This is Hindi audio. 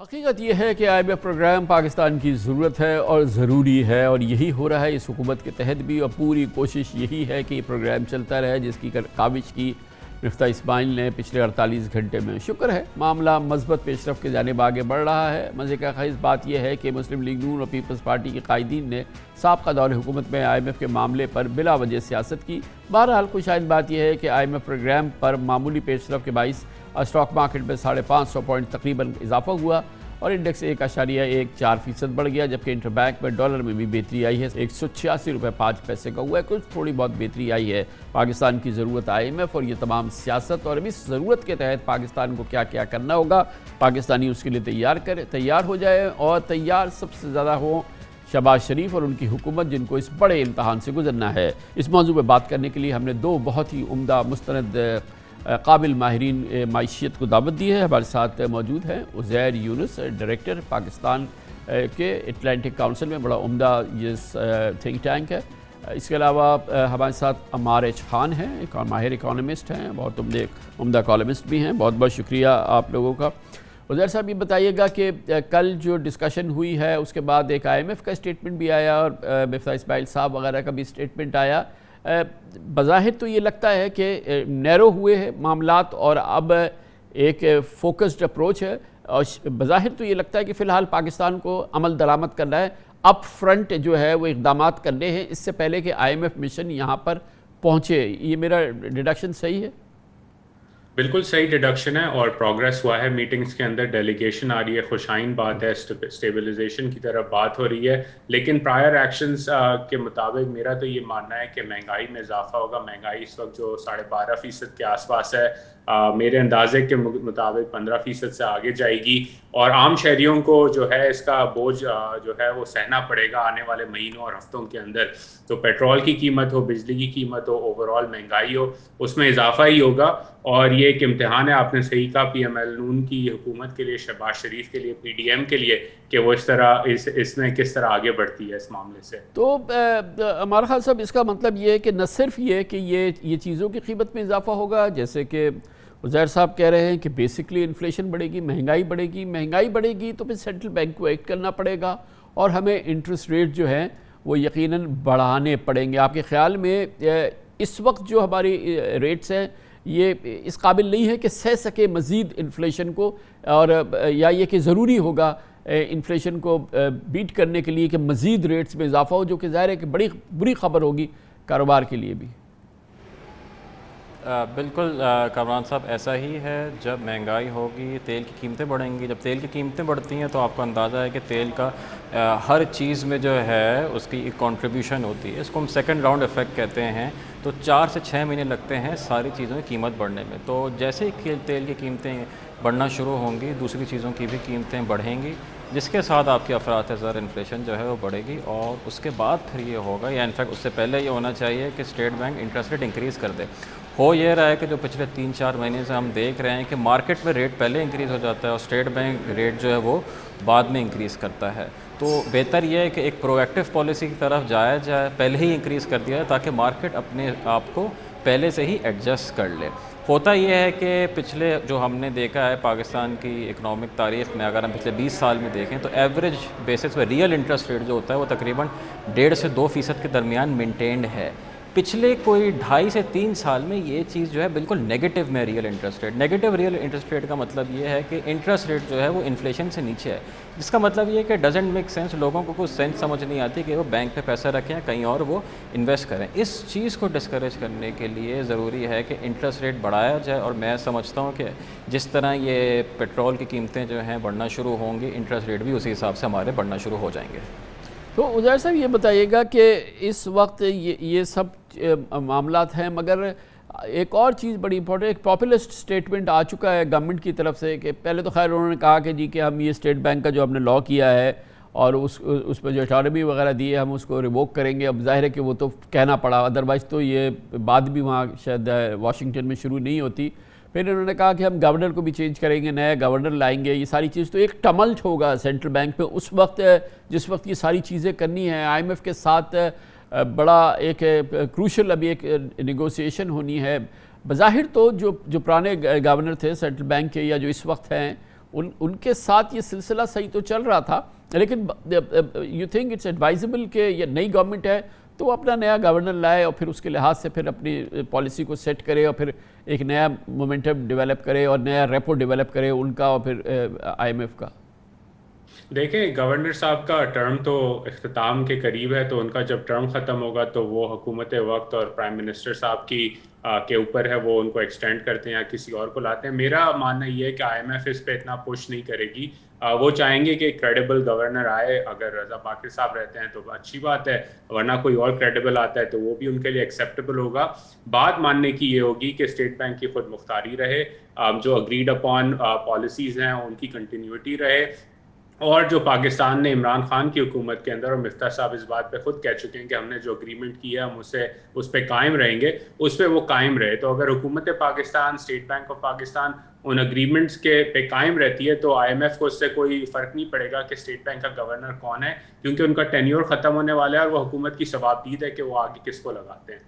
हकीकत यह है कि IMF प्रोग्राम पाकिस्तान की ज़रूरत है और ज़रूरी है, और यही हो रहा है इस हुकूमत के तहत भी। और पूरी कोशिश यही है कि ये प्रोग्राम चलता रहे, जिसकी काविश की मिफ्ता इस्माइल ने पिछले 48 घंटे में। शुक्र है मामला मज़बूत पेशरफ के जानिब आगे बढ़ रहा है। मज़े का ख़ास बात यह है कि मुस्लिम लीग नून और पीपल्स पार्टी के कायदीन ने साबका दौर हुकूमत में IMF के मामले पर बिला वजह सियासत की। बहरहाल खुशाइन बात यह है कि IMF प्रोग्राम पर मामूली पेशरफ के बाइस स्टॉक मार्केट में 550 पॉइंट तकरीबन इजाफा हुआ और इंडेक्स 1.14% बढ़ गया, जबकि इंटरबैंक में डॉलर में भी बेहतरी आई है। 186 रुपये 5 पैसे का हुआ है। कुछ थोड़ी बहुत बेहतरी आई है। पाकिस्तान की ज़रूरत IMF और ये तमाम सियासत, और अब इस ज़रूरत के तहत पाकिस्तान को क्या क्या करना होगा, पाकिस्तानी उसके लिए तैयार हो जाए, और तैयार सबसे ज़्यादा हो शहबाज शरीफ और उनकी हुकूमत, जिनको इस बड़े इम्तहान से गुजरना है। इस मौजू पर बात करने के लिए हमने दो बहुत ही उम्दा मुस्तनद काबिल माहिरीन माइशियत को दावत दी है। हमारे साथ मौजूद हैं उज़ैर यूनुस, डायरेक्टर पाकिस्तान के अटलांटिक काउंसिल में, बड़ा उम्दा ये थिंक टैंक है। इसके अलावा हमारे साथ अमार एच खान हैं, एक माहिर इकोनॉमिस्ट हैं, बहुत उम्दा कॉलमिस्ट भी हैं। बहुत बहुत शुक्रिया आप लोगों का। उज़ैर साहब, ये बताइएगा कि कल जो डिस्कशन हुई है उसके बाद एक IMF का स्टेटमेंट भी आया और मिफ्ता इस्माइल साहब वगैरह का भी स्टेटमेंट आया। बज़ाहिर तो ये लगता है कि नैरो हुए हैं मामलात और अब एक फोकस्ड अप्रोच है, और बज़ाहिर तो ये लगता है कि फ़िलहाल पाकिस्तान को अमल दरामद करना है, अप फ्रंट जो है वो इक़दामात करने हैं इससे पहले कि IMF मिशन यहाँ पर पहुँचे। ये मेरा डिडक्शन सही है? बिल्कुल सही डिडक्शन है और प्रोग्रेस हुआ है। मीटिंग्स के अंदर डेलीगेशन आ रही है, खुशाइन बात है, स्टेबलाइजेशन की तरफ बात हो रही है। लेकिन प्रायर एक्शंस के मुताबिक मेरा तो ये मानना है कि महंगाई में इजाफा होगा। महंगाई इस वक्त जो 12.5% के आसपास है, मेरे अंदाजे के मुताबिक 15% से आगे जाएगी, और आम शहरियों को जो है इसका बोझ जो है वो सहना पड़ेगा आने वाले महीनों और हफ्तों के अंदर। तो पेट्रोल की कीमत हो, बिजली की कीमत हो, ओवरऑल महंगाई हो, उसमें इजाफा ही होगा। और ये एक इम्तिहान है, आपने सही कहा, PML नून की हुकूमत के लिए, शहबाज शरीफ के लिए, PDM के लिए, कि वो इसमें किस तरह आगे बढ़ती है इस मामले से। तो अमार खान साहब, इसका मतलब ये है कि न सिर्फ ये कि ये चीज़ों की कीमत में इजाफा होगा, जैसे कि उज़ैर साहब कह रहे हैं कि बेसिकली इन्फ्लेशन बढ़ेगी, महंगाई बढ़ेगी तो फिर सेंट्रल बैंक को एक्ट करना पड़ेगा और हमें इंटरेस्ट रेट जो है वो यकीनन बढ़ाने पड़ेंगे। आपके ख़्याल में इस वक्त जो हमारी रेट्स हैं ये इस काबिल नहीं है कि सह सके मज़ीद इन्फ्लेशन को, और या ये कि ज़रूरी होगा इन्फ्लेशन को बीट करने के लिए कि मज़ीद रेट्स में इजाफा हो, जो कि ज़ाहिर है कि बड़ी बुरी खबर होगी कारोबार के लिए भी? बिल्कुल कामरान साहब, ऐसा ही है। जब महंगाई होगी तेल की कीमतें बढ़ेंगी। जब तेल की कीमतें बढ़ती हैं तो आपको अंदाज़ा है कि तेल का हर चीज़ में जो है उसकी एक कंट्रीब्यूशन होती है। इसको हम सेकंड राउंड इफ़ेक्ट कहते हैं। तो 4 से 6 महीने लगते हैं सारी चीज़ों की कीमत बढ़ने में। तो जैसे ही तेल की कीमतें बढ़ना शुरू होंगी, दूसरी चीज़ों की भी कीमतें बढ़ेंगी, जिसके साथ आपकी अफरात ज़र इन्फ्लेशन जो है वो बढ़ेगी। और उसके बाद फिर ये होगा, या इनफैक्ट उससे पहले ये होना चाहिए कि state bank interest rate increase कर दे। हो ये रहा है कि जो पिछले 3-4 महीने से हम देख रहे हैं कि मार्केट में रेट पहले इंक्रीज़ हो जाता है और स्टेट बैंक रेट जो है वो बाद में इंक्रीज़ करता है। तो बेहतर यह है कि एक प्रोएक्टिव पॉलिसी की तरफ जाया जाए, पहले ही इंक्रीज़ कर दिया जाए, ताकि मार्केट अपने आप को पहले से ही एडजस्ट कर ले। होता यह है कि पिछले जो हमने देखा है पाकिस्तान की इकनॉमिक तारीख़ में, अगर हम पिछले 20 साल में देखें तो एवरेज बेसिस पे रियल इंटरेस्ट रेट जो होता है वो तकरीबन 1.5 से 2% के दरमियान मेंटेन्ड है। पिछले कोई 2.5 से 3 साल में ये चीज़ जो है बिल्कुल नेगेटिव में real interest rate. Negative real interest rate का मतलब ये है कि इंटरेस्ट रेट जो है वो इन्फ्लेशन से नीचे है, जिसका मतलब ये है कि डजेंट मेक सेंस। लोगों को कुछ सेंस समझ नहीं आती कि वो बैंक पे पैसा रखें, कहीं और वो इन्वेस्ट करें। इस चीज़ को डिस्करेज करने के लिए ज़रूरी है कि इंटरेस्ट रेट बढ़ाया जाए। और मैं समझता हूँ कि जिस तरह ये पेट्रोल की कीमतें जो हैं बढ़ना शुरू होंगी, इंटरेस्ट रेट भी उसी हिसाब से हमारे बढ़ना शुरू हो जाएंगे। तो उज़ैर साहब, ये बताइएगा कि इस वक्त ये सब मामलात हैं, मगर एक और चीज़ बड़ी इंपॉर्टेंट, एक पॉपुलिस्ट स्टेटमेंट आ चुका है गवर्नमेंट की तरफ से कि पहले तो खैर उन्होंने कहा कि जी कि हम ये स्टेट बैंक का जो हमने लॉ किया है और उस पर जो अटॉनमी वगैरह दी है हम उसको रिवोक करेंगे। अब जाहिर है कि वो तो कहना पड़ा, अदरवाइज़ तो ये बात भी वहाँ शायद वाशिंगटन में शुरू नहीं होती। फिर इन्होंने कहा कि हम गवर्नर को भी चेंज करेंगे, नया गवर्नर लाएंगे। ये सारी चीज़ तो एक टमल्ट होगा सेंट्रल बैंक पे उस वक्त, जिस वक्त ये सारी चीज़ें करनी है। IMF के साथ बड़ा एक क्रूशल अभी एक नेगोशिएशन होनी है। बज़ाहिर तो जो पुराने गवर्नर थे सेंट्रल बैंक के या जो इस वक्त हैं, उनके साथ ये सिलसिला सही तो चल रहा था, लेकिन यू थिंक इट्स एडवाइजेबल कि ये नई गवर्नमेंट है तो अपना नया गवर्नर लाए और फिर उसके लिहाज से फिर अपनी पॉलिसी को सेट करे और फिर एक नया मोमेंटम डेवलप करे और नया रेपो डेवलप करे उनका और फिर IMF का? देखें, गवर्नर साहब का टर्म तो इख्तिताम के करीब है, तो उनका जब टर्म ख़त्म होगा तो वो हुकूमत वक्त और प्राइम मिनिस्टर साहब की के ऊपर है, वो उनको एक्सटेंड करते हैं या किसी और को लाते हैं। मेरा मानना ये है कि IMF इस पे इतना पुश नहीं करेगी। वो चाहेंगे कि क्रेडिबल गवर्नर आए। अगर रजा पाकिर साहब रहते हैं तो अच्छी बात है, वरना कोई और क्रेडिबल आता है तो वो भी उनके लिए एक्सेप्टेबल होगा। बात मानने की ये होगी कि स्टेट बैंक की खुद मुख्तारी रहे, जो अग्रीड अपॉन पॉलिसीज़ हैं उनकी कंटिन्यूटी रहे, और जो पाकिस्तान ने इमरान खान की हुकूमत के अंदर, और मिफ्ता साहब इस बात पे खुद कह चुके हैं कि हमने जो अग्रीमेंट किया हम उस पर कायम रहेंगे, उस पर वो कायम रहे। तो अगर हुकूमत Pakistan, state bank of Pakistan उन अग्रीमेंट्स के पे कायम रहती है तो IMF को उससे कोई फ़र्क नहीं पड़ेगा कि स्टेट बैंक का गवर्नर कौन है, क्योंकि उनका टेन्योर ख़त्म होने वाला है और वो हुकूमत की सवाबदीद है कि वो आगे किसको लगाते हैं।